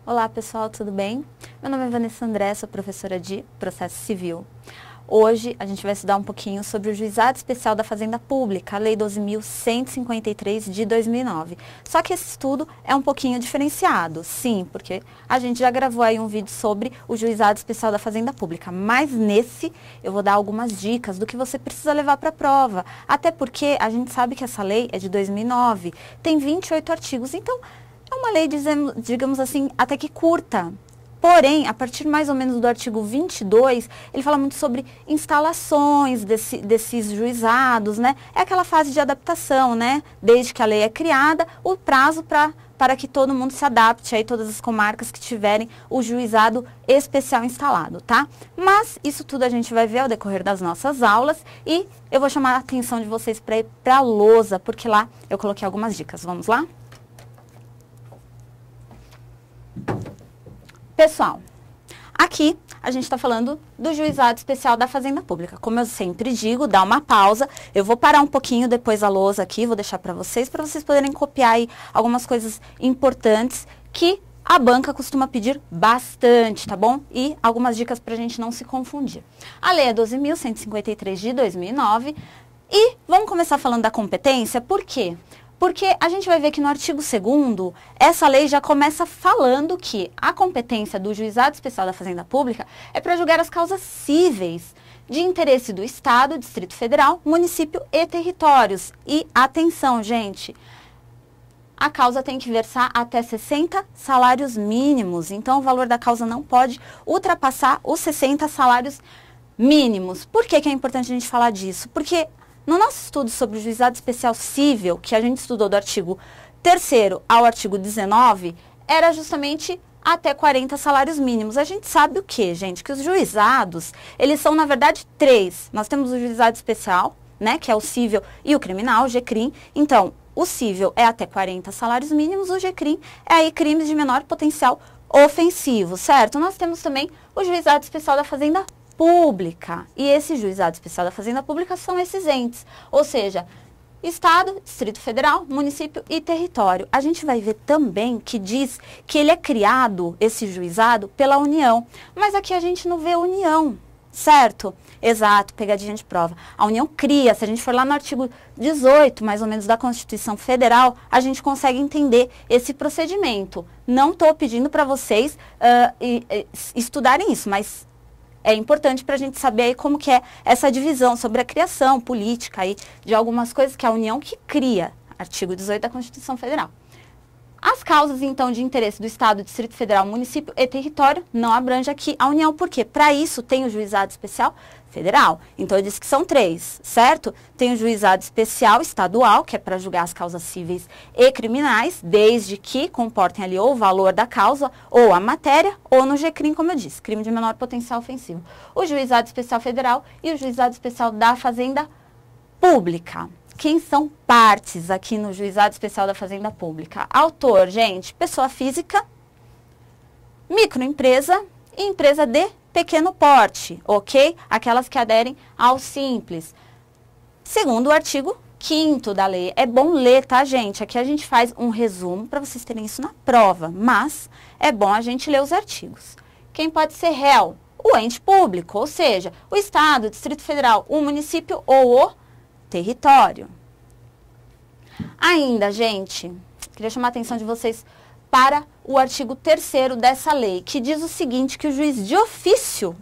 Olá pessoal, tudo bem? Meu nome é Vanessa André, sou professora de Processo Civil. Hoje a gente vai estudar um pouquinho sobre o Juizado Especial da Fazenda Pública, a Lei 12.153 de 2009. Só que esse estudo é um pouquinho diferenciado, sim, porque a gente já gravou aí um vídeo sobre o Juizado Especial da Fazenda Pública, mas nesse eu vou dar algumas dicas do que você precisa levar para a prova, até porque a gente sabe que essa lei é de 2009, tem 28 artigos, então é uma lei, digamos assim, até que curta. Porém, a partir mais ou menos do artigo 22, ele fala muito sobre instalações desses juizados, né? É aquela fase de adaptação, né? Desde que a lei é criada, o prazo para que todo mundo se adapte, aí todas as comarcas que tiverem o juizado especial instalado, tá? Mas isso tudo a gente vai ver ao decorrer das nossas aulas e eu vou chamar a atenção de vocês para ir para a lousa, porque lá eu coloquei algumas dicas. Vamos lá? Pessoal, aqui a gente está falando do Juizado Especial da Fazenda Pública. Como eu sempre digo, dá uma pausa. Eu vou parar um pouquinho depois a lousa aqui, vou deixar para vocês poderem copiar aí algumas coisas importantes que a banca costuma pedir bastante, tá bom? E algumas dicas para a gente não se confundir. A lei é 12.153 de 2009 e vamos começar falando da competência, por quê? Porque a gente vai ver que no artigo 2º, essa lei já começa falando que a competência do Juizado Especial da Fazenda Pública é para julgar as causas cíveis de interesse do Estado, Distrito Federal, município e territórios. E atenção, gente, a causa tem que versar até 60 salários mínimos. Então, o valor da causa não pode ultrapassar os 60 salários mínimos. Por que é importante a gente falar disso? Porque no nosso estudo sobre o Juizado Especial Cível, que a gente estudou do artigo 3º ao artigo 19, era justamente até 40 salários mínimos. A gente sabe o que, gente? Que os juizados, eles são, na verdade, 3. Nós temos o Juizado Especial, né, que é o cível e o criminal, o GCRIM. Então, o cível é até 40 salários mínimos, o GCRIM é aí crimes de menor potencial ofensivo, certo? Nós temos também o Juizado Especial da Fazenda Pública. E esse Juizado Especial da Fazenda Pública são esses entes, ou seja, Estado, Distrito Federal, município e território. A gente vai ver também que diz que ele é criado, esse juizado, pela União. Mas aqui a gente não vê União, certo? Exato, pegadinha de prova. A União cria, se a gente for lá no artigo 18, mais ou menos, da Constituição Federal, a gente consegue entender esse procedimento. Não estou pedindo para vocês estudarem isso, mas é importante para a gente saber aí como que é essa divisão sobre a criação política aí de algumas coisas que é a União que cria, artigo 18 da Constituição Federal. As causas, então, de interesse do Estado, Distrito Federal, município e território não abrange aqui a União. Por quê? Para isso tem o Juizado Especial Federal. Então, eu disse que são 3, certo? Tem o Juizado Especial Estadual, que é para julgar as causas cíveis e criminais, desde que comportem ali ou o valor da causa, ou a matéria, ou no GCRIM, como eu disse, crime de menor potencial ofensivo. O Juizado Especial Federal e o Juizado Especial da Fazenda Pública. Quem são partes aqui no Juizado Especial da Fazenda Pública? Autor, gente, pessoa física, microempresa e empresa de pequeno porte, ok? Aquelas que aderem ao Simples. Segundo o artigo 5º da lei. É bom ler, tá, gente? Aqui a gente faz um resumo para vocês terem isso na prova, mas é bom a gente ler os artigos. Quem pode ser réu? O ente público, ou seja, o Estado, o Distrito Federal, o município ou o território. Ainda, gente, queria chamar a atenção de vocês para o artigo 3º dessa lei, que diz o seguinte, que o juiz de ofício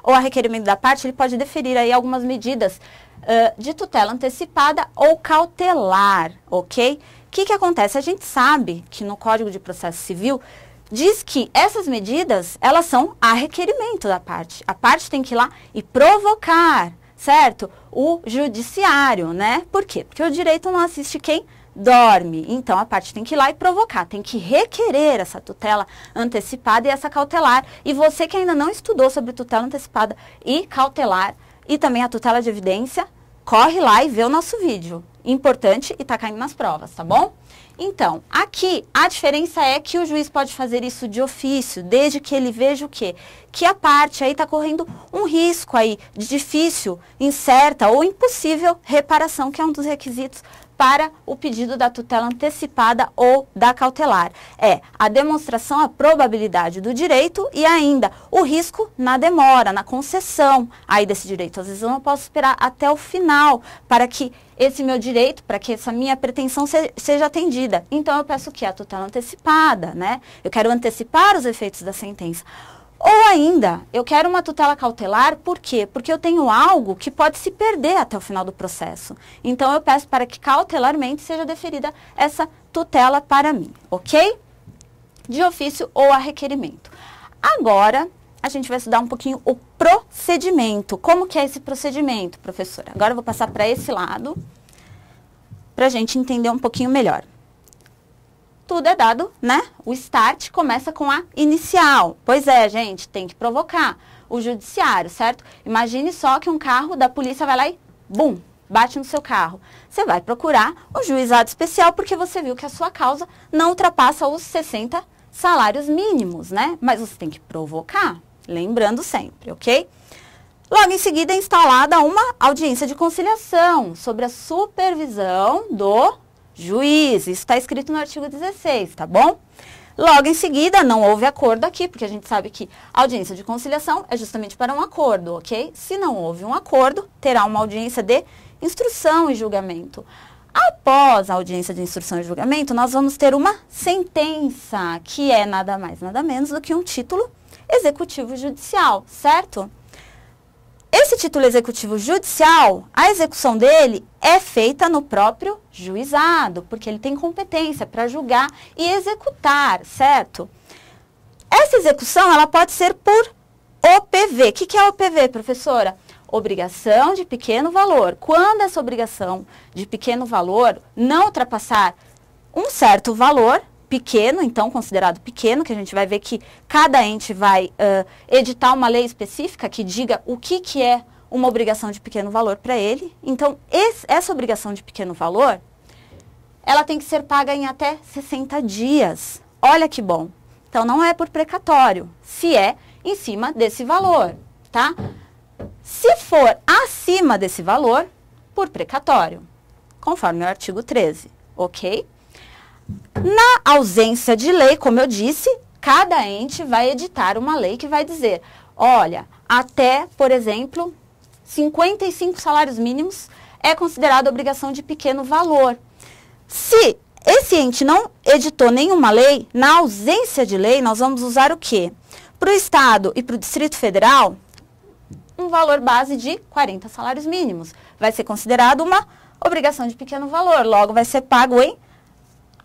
ou a requerimento da parte, ele pode deferir aí algumas medidas de tutela antecipada ou cautelar, ok? O que acontece? A gente sabe que no Código de Processo Civil diz que essas medidas, elas são a requerimento da parte. A parte tem que ir lá e provocar, certo? O judiciário, né? Por quê? Porque o direito não assiste quem dorme. Então, a parte tem que ir lá e provocar, tem que requerer essa tutela antecipada e essa cautelar. E você que ainda não estudou sobre tutela antecipada e cautelar, e também a tutela de evidência, corre lá e vê o nosso vídeo. Importante e tá caindo nas provas, tá bom? Então, aqui a diferença é que o juiz pode fazer isso de ofício, desde que ele veja o quê? Que a parte aí está correndo um risco aí de difícil, incerta ou impossível reparação, que é um dos requisitos para o pedido da tutela antecipada ou da cautelar. É a demonstração, a probabilidade do direito e ainda o risco na demora, na concessão aí desse direito. Às vezes eu não posso esperar até o final para que esse meu direito, para que essa minha pretensão seja atendida. Então eu peço o quê? A tutela antecipada, né? Eu quero antecipar os efeitos da sentença. Ou ainda, eu quero uma tutela cautelar, por quê? Porque eu tenho algo que pode se perder até o final do processo. Então, eu peço para que cautelarmente seja deferida essa tutela para mim, ok? De ofício ou a requerimento. Agora, a gente vai estudar um pouquinho o procedimento. Como que é esse procedimento, professora? Agora eu vou passar para esse lado, para a gente entender um pouquinho melhor. Tudo é dado, né? O start começa com a inicial. Pois é, gente, tem que provocar o judiciário, certo? Imagine só que um carro da polícia vai lá e, bum, bate no seu carro. Você vai procurar o juizado especial porque você viu que a sua causa não ultrapassa os 60 salários mínimos, né? Mas você tem que provocar, lembrando sempre, ok? Logo em seguida é instalada uma audiência de conciliação sobre a supervisão do juiz. Isso está escrito no artigo 16, tá bom? Logo em seguida, não houve acordo aqui, porque a gente sabe que a audiência de conciliação é justamente para um acordo, ok? Se não houve um acordo, terá uma audiência de instrução e julgamento. Após a audiência de instrução e julgamento, nós vamos ter uma sentença, que é nada mais, nada menos do que um título executivo judicial, certo? Esse título executivo judicial, a execução dele é feita no próprio juizado, porque ele tem competência para julgar e executar, certo? Essa execução, ela pode ser por OPV. O que é OPV, professora? Obrigação de pequeno valor. Quando essa obrigação de pequeno valor não ultrapassar um certo valor, pequeno, então considerado pequeno, que a gente vai ver que cada ente vai editar uma lei específica que diga o que é uma obrigação de pequeno valor para ele. Então, essa obrigação de pequeno valor, ela tem que ser paga em até 60 dias. Olha que bom. Então, não é por precatório, se é em cima desse valor, tá? Se for acima desse valor, por precatório, conforme o artigo 13, ok? Na ausência de lei, como eu disse, cada ente vai editar uma lei que vai dizer, olha, até, por exemplo, 55 salários mínimos é considerado obrigação de pequeno valor. Se esse ente não editou nenhuma lei, na ausência de lei, nós vamos usar o quê? Para o Estado e para o Distrito Federal, um valor base de 40 salários mínimos. Vai ser considerado uma obrigação de pequeno valor, logo vai ser pago em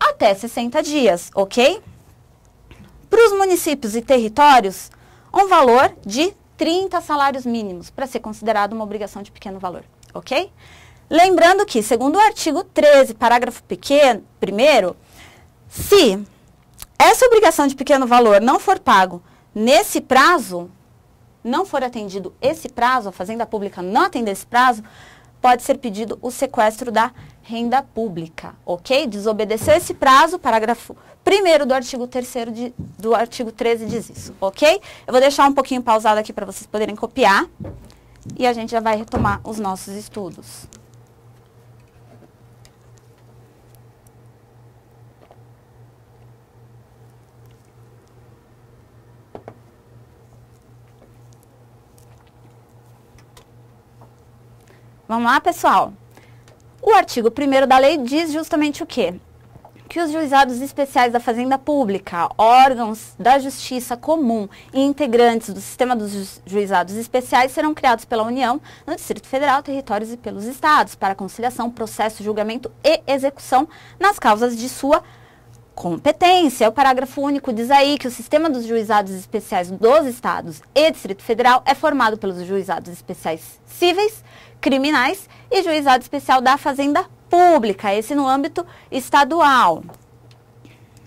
até 60 dias, ok? Para os municípios e territórios, um valor de 30 salários mínimos, para ser considerado uma obrigação de pequeno valor, ok? Lembrando que, segundo o artigo 13, parágrafo primeiro, se essa obrigação de pequeno valor não for pago nesse prazo, não for atendido esse prazo, a Fazenda Pública não atender esse prazo, pode ser pedido o sequestro da renda pública, ok? Desobedeceu esse prazo, parágrafo 1º do artigo 3º do artigo 13 diz isso, ok? Eu vou deixar um pouquinho pausado aqui para vocês poderem copiar e a gente já vai retomar os nossos estudos. Vamos lá, pessoal? O artigo 1º da lei diz justamente o quê? Que os juizados especiais da Fazenda Pública, órgãos da Justiça Comum e integrantes do sistema dos juizados especiais serão criados pela União, no Distrito Federal, territórios e pelos estados, para conciliação, processo, julgamento e execução nas causas de sua competência. O parágrafo único diz aí que o sistema dos juizados especiais dos estados e Distrito Federal é formado pelos juizados especiais cíveis, criminais e juizado especial da Fazenda Pública, esse no âmbito estadual.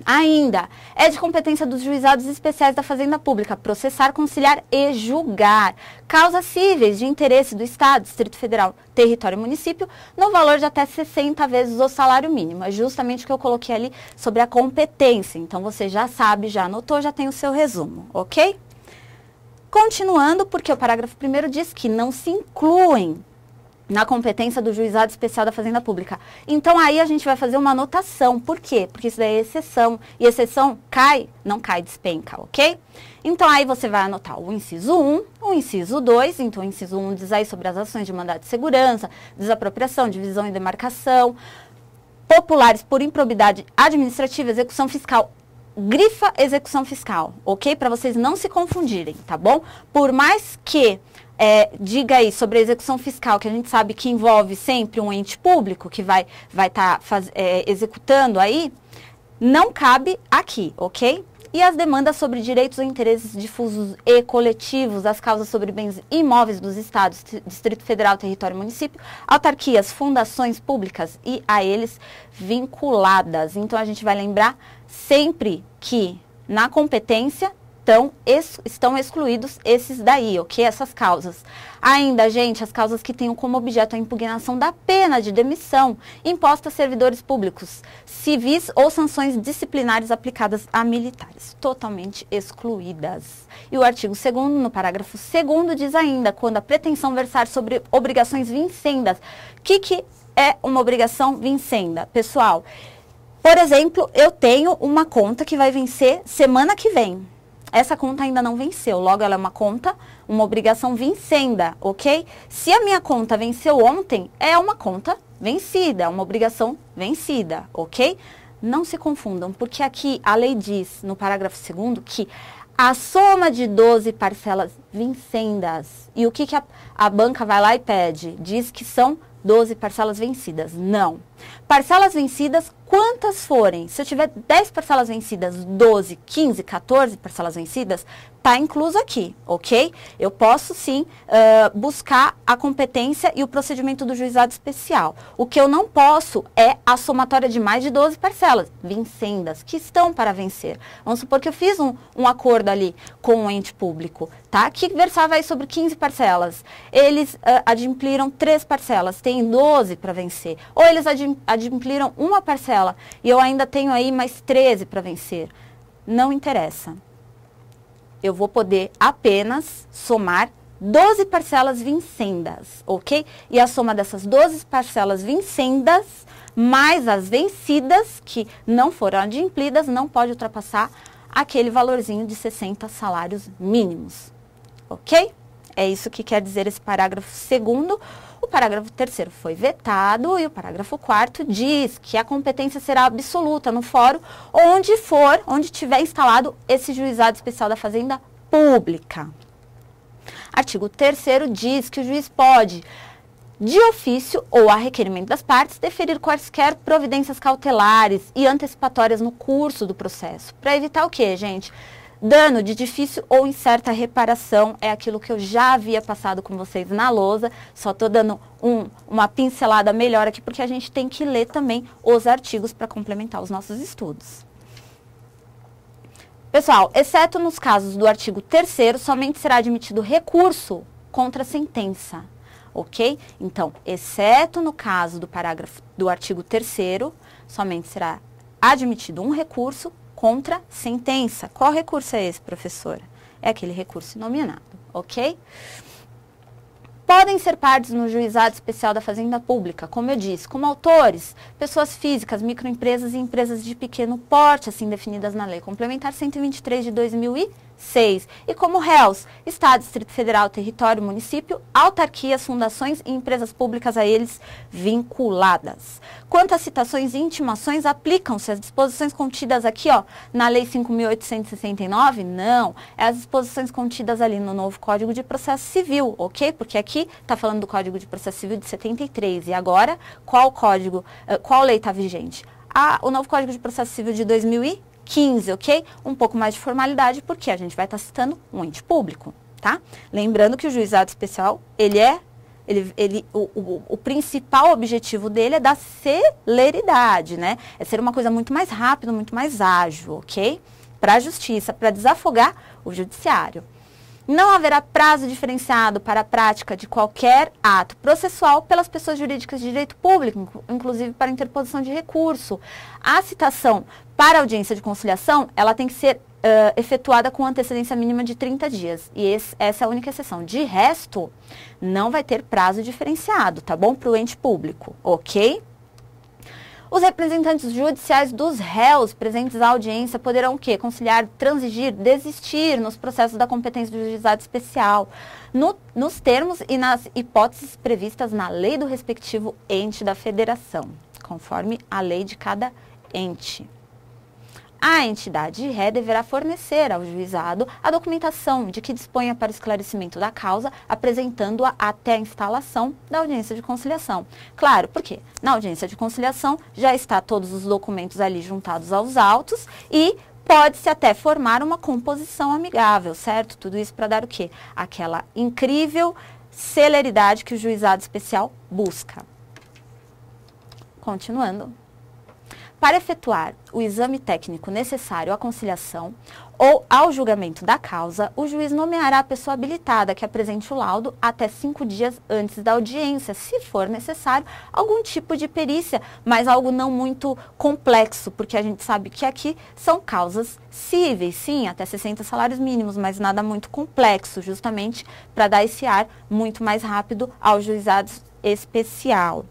Ainda, é de competência dos juizados especiais da Fazenda Pública processar, conciliar e julgar causas cíveis de interesse do Estado, Distrito Federal, território e município, no valor de até 60 vezes o salário mínimo. É justamente o que eu coloquei ali sobre a competência. Então, você já sabe, já anotou, já tem o seu resumo, ok? Continuando, porque o parágrafo 1º diz que não se incluem na competência do juizado especial da Fazenda Pública. Então, aí a gente vai fazer uma anotação. Por quê? Porque isso daí é exceção. E exceção cai, não cai, despenca, ok? Então, aí você vai anotar o inciso 1, o inciso 2. Então, o inciso 1 diz aí sobre as ações de mandado de segurança, desapropriação, divisão e demarcação, populares por improbidade administrativa, execução fiscal. Grifa execução fiscal, ok? Para vocês não se confundirem, tá bom? Por mais que diga aí sobre a execução fiscal, que a gente sabe que envolve sempre um ente público que vai estar executando aí, não cabe aqui, ok? E as demandas sobre direitos ou interesses difusos e coletivos, as causas sobre bens imóveis dos estados, Distrito Federal, território e município, autarquias, fundações públicas e a eles vinculadas. Então, a gente vai lembrar sempre que na competência estão excluídos esses daí, ok? Essas causas. Ainda, gente, as causas que tenham como objeto a impugnação da pena de demissão imposta a servidores públicos, civis ou sanções disciplinares aplicadas a militares, totalmente excluídas. E o artigo 2º, no parágrafo 2º, diz ainda, quando a pretensão versar sobre obrigações vincendas. O que é uma obrigação vincenda? Pessoal, por exemplo, eu tenho uma conta que vai vencer semana que vem. Essa conta ainda não venceu, logo ela é uma obrigação vincenda, ok? Se a minha conta venceu ontem, é uma conta vencida, uma obrigação vencida, ok? Não se confundam, porque aqui a lei diz, no parágrafo 2º, que a soma de 12 parcelas vincendas, e o que a banca vai lá e pede? Diz que são 12 parcelas vencidas. Não. Parcelas vencidas, quantas forem? Se eu tiver 10 parcelas vencidas, 12, 15, 14 parcelas vencidas, está incluso aqui, ok? Eu posso sim buscar a competência e o procedimento do juizado especial. O que eu não posso é a somatória de mais de 12 parcelas vincendas, que estão para vencer. Vamos supor que eu fiz um acordo ali com um ente público, tá? Que versava aí sobre 15 parcelas. Eles adimpliram 3 parcelas, tem 12 para vencer. Ou eles adimpliram uma parcela e eu ainda tenho aí mais 13 para vencer. Não interessa. Eu vou poder apenas somar 12 parcelas vincendas, ok? E a soma dessas 12 parcelas vincendas, mais as vencidas, que não foram adimplidas, não pode ultrapassar aquele valorzinho de 60 salários mínimos, ok? É isso que quer dizer esse parágrafo 2º. O parágrafo 3º foi vetado e o parágrafo 4º diz que a competência será absoluta no fórum onde tiver instalado esse juizado especial da Fazenda Pública. Artigo 3º diz que o juiz pode, de ofício ou a requerimento das partes, deferir quaisquer providências cautelares e antecipatórias no curso do processo. Para evitar o quê, gente? Dano de difícil ou incerta reparação é aquilo que eu já havia passado com vocês na lousa, só estou dando uma pincelada melhor aqui, porque a gente tem que ler também os artigos para complementar os nossos estudos. Pessoal, exceto nos casos do artigo 3º, somente será admitido recurso contra a sentença, ok? Então, exceto no caso do artigo 3º, somente será admitido um recurso contra sentença. Qual recurso é esse, professora? É aquele recurso nominado, ok? Podem ser partes no juizado especial da Fazenda Pública, como eu disse, como autores, pessoas físicas, microempresas e empresas de pequeno porte, assim definidas na Lei Complementar 123 de 2006. E como réus, Estado, Distrito Federal, território, município, autarquias, fundações e empresas públicas a eles vinculadas. Quanto às citações e intimações, aplicam-se as disposições contidas aqui, ó, na Lei 5.869? Não, é as disposições contidas ali no novo Código de Processo Civil, ok? Porque aqui está falando do Código de Processo Civil de 73. E agora, qual lei está vigente? O novo Código de Processo Civil de 2015, ok? Um pouco mais de formalidade, porque a gente vai estar citando um ente público, tá? Lembrando que o juizado especial, ele é o principal objetivo dele é da celeridade, né? É ser uma coisa muito mais rápida, muito mais ágil, ok? Para a justiça, para desafogar o judiciário. Não haverá prazo diferenciado para a prática de qualquer ato processual pelas pessoas jurídicas de direito público, inclusive para interposição de recurso. A citação para audiência de conciliação, ela tem que ser efetuada com antecedência mínima de 30 dias. E essa é a única exceção. De resto, não vai ter prazo diferenciado, tá bom? Para o ente público, ok? Os representantes judiciais dos réus presentes à audiência poderão o quê? Conciliar, transigir, desistir nos processos da competência do juizado especial, nos termos e nas hipóteses previstas na lei do respectivo ente da federação, conforme a lei de cada ente. A entidade ré deverá fornecer ao juizado a documentação de que disponha para esclarecimento da causa, apresentando-a até a instalação da audiência de conciliação. Claro, porque na audiência de conciliação já está todos os documentos ali juntados aos autos e pode-se até formar uma composição amigável, certo? Tudo isso para dar o quê? Aquela incrível celeridade que o juizado especial busca. Continuando. Para efetuar o exame técnico necessário à conciliação ou ao julgamento da causa, o juiz nomeará a pessoa habilitada que apresente o laudo até 5 dias antes da audiência, se for necessário algum tipo de perícia, mas algo não muito complexo, porque a gente sabe que aqui são causas cíveis, sim, até 60 salários mínimos, mas nada muito complexo, justamente para dar esse ar muito mais rápido ao juizado especial.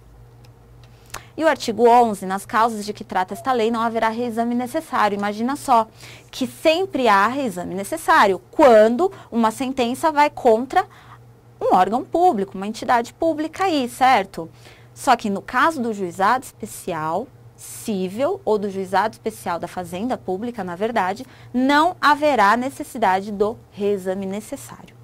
E o artigo 11, nas causas de que trata esta lei, não haverá reexame necessário. Imagina só, que sempre há reexame necessário quando uma sentença vai contra um órgão público, uma entidade pública aí, certo? Só que no caso do juizado especial cível ou do juizado especial da fazenda pública, na verdade, não haverá necessidade do reexame necessário.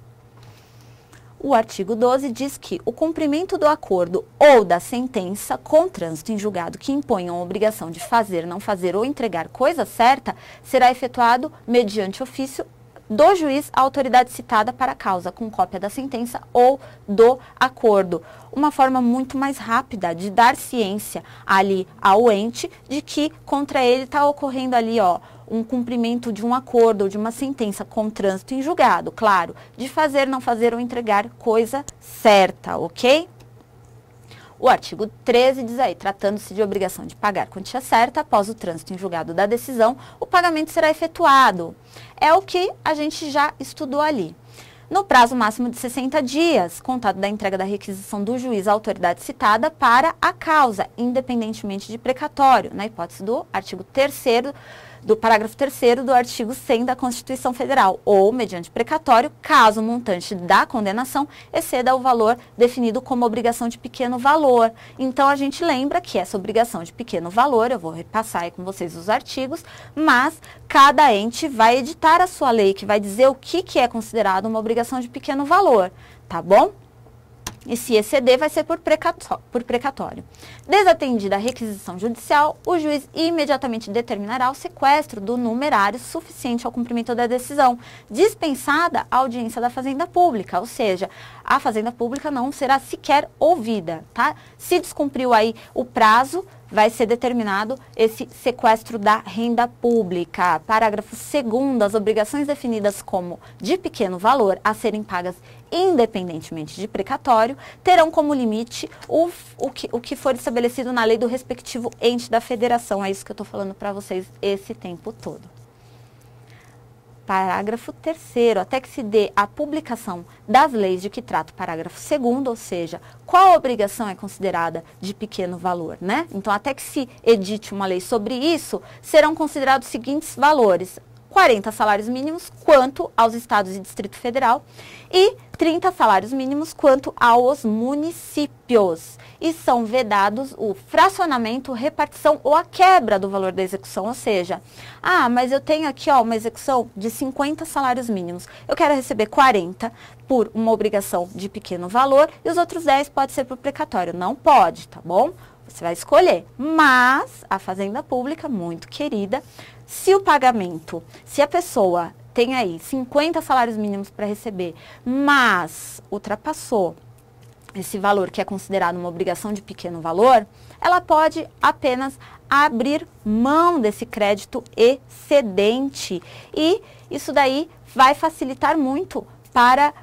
O artigo 12 diz que o cumprimento do acordo ou da sentença com trânsito em julgado que imponham a obrigação de fazer, não fazer ou entregar coisa certa será efetuado mediante ofício do juiz à autoridade citada para a causa, com cópia da sentença ou do acordo. Uma forma muito mais rápida de dar ciência ali ao ente de que contra ele está ocorrendo ali, ó, um cumprimento de um acordo ou de uma sentença com trânsito em julgado, claro, de fazer, não fazer ou entregar coisa certa, ok? O artigo 13 diz aí, tratando-se de obrigação de pagar quantia certa, após o trânsito em julgado da decisão, o pagamento será efetuado. É o que a gente já estudou ali. No prazo máximo de 60 dias, contado da entrega da requisição do juiz à autoridade citada para a causa, independentemente de precatório, na hipótese do artigo 3º, do parágrafo 3º do artigo 100 da Constituição Federal, ou mediante precatório, caso o montante da condenação exceda o valor definido como obrigação de pequeno valor. Então, a gente lembra que essa obrigação de pequeno valor, eu vou repassar aí com vocês os artigos, mas cada ente vai editar a sua lei, que vai dizer o que é considerado uma obrigação de pequeno valor, tá bom? E se exceder, vai ser por precatório. Desatendida a requisição judicial, o juiz imediatamente determinará o sequestro do numerário suficiente ao cumprimento da decisão, dispensada a audiência da Fazenda Pública, ou seja, a Fazenda Pública não será sequer ouvida, tá? Se descumpriu aí o prazo, vai ser determinado esse sequestro da renda pública. Parágrafo 2º, as obrigações definidas como de pequeno valor a serem pagas independentemente de precatório, terão como limite o que for estabelecido na lei do respectivo ente da federação. É isso que eu estou falando para vocês esse tempo todo. Parágrafo 3º, até que se dê a publicação das leis de que trata o parágrafo 2º, ou seja, qual obrigação é considerada de pequeno valor, né? Então, até que se edite uma lei sobre isso, serão considerados os seguintes valores: 40 salários mínimos quanto aos estados e Distrito Federal e 30 salários mínimos quanto aos municípios. E são vedados o fracionamento, repartição ou a quebra do valor da execução, ou seja, mas eu tenho aqui uma execução de 50 salários mínimos, eu quero receber 40 por uma obrigação de pequeno valor e os outros 10 pode ser por precatório. Não pode, tá bom? Você vai escolher, mas a Fazenda Pública, muito querida, se o pagamento, se a pessoa tem aí 50 salários mínimos para receber, mas ultrapassou esse valor que é considerado uma obrigação de pequeno valor, ela pode apenas abrir mão desse crédito excedente. E isso daí vai facilitar muito para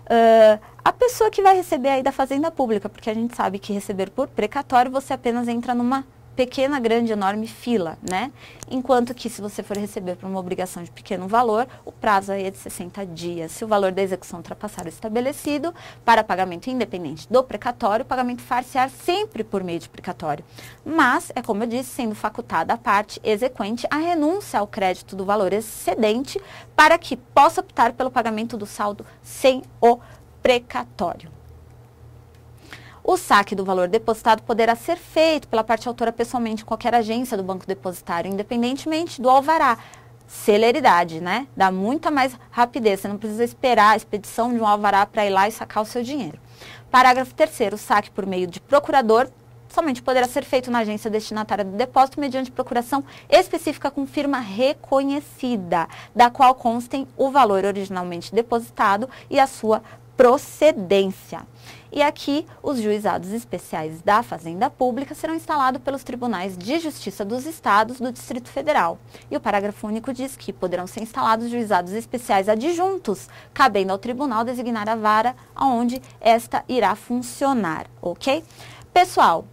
a pessoa que vai receber aí da Fazenda Pública, porque a gente sabe que receber por precatório você apenas entra numa pequena, grande, enorme fila, né? Enquanto que se você for receber por uma obrigação de pequeno valor, o prazo aí é de 60 dias. Se o valor da execução ultrapassar o estabelecido, para pagamento independente do precatório, o pagamento far-se-á sempre por meio de precatório. Mas, é como eu disse, sendo facultada a parte exequente a renúncia ao crédito do valor excedente para que possa optar pelo pagamento do saldo sem o precatório. O saque do valor depositado poderá ser feito pela parte autora pessoalmente em qualquer agência do banco depositário, independentemente do alvará. Celeridade, né? Dá muita mais rapidez, você não precisa esperar a expedição de um alvará para ir lá e sacar o seu dinheiro. Parágrafo 3º, o saque por meio de procurador somente poderá ser feito na agência destinatária do depósito mediante procuração específica com firma reconhecida, da qual constem o valor originalmente depositado e a sua procedência. E aqui, os juizados especiais da Fazenda Pública serão instalados pelos tribunais de justiça dos estados do Distrito Federal. E o parágrafo único diz que poderão ser instalados juizados especiais adjuntos, cabendo ao tribunal designar a vara onde esta irá funcionar, ok? Pessoal,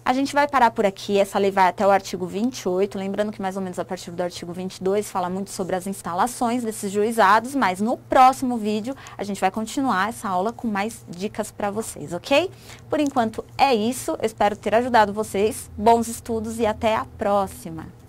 a gente vai parar por aqui, essa lei vai até o artigo 28, lembrando que mais ou menos a partir do artigo 22 fala muito sobre as instalações desses juizados, mas no próximo vídeo a gente vai continuar essa aula com mais dicas para vocês, ok? Por enquanto é isso, eu espero ter ajudado vocês, bons estudos e até a próxima!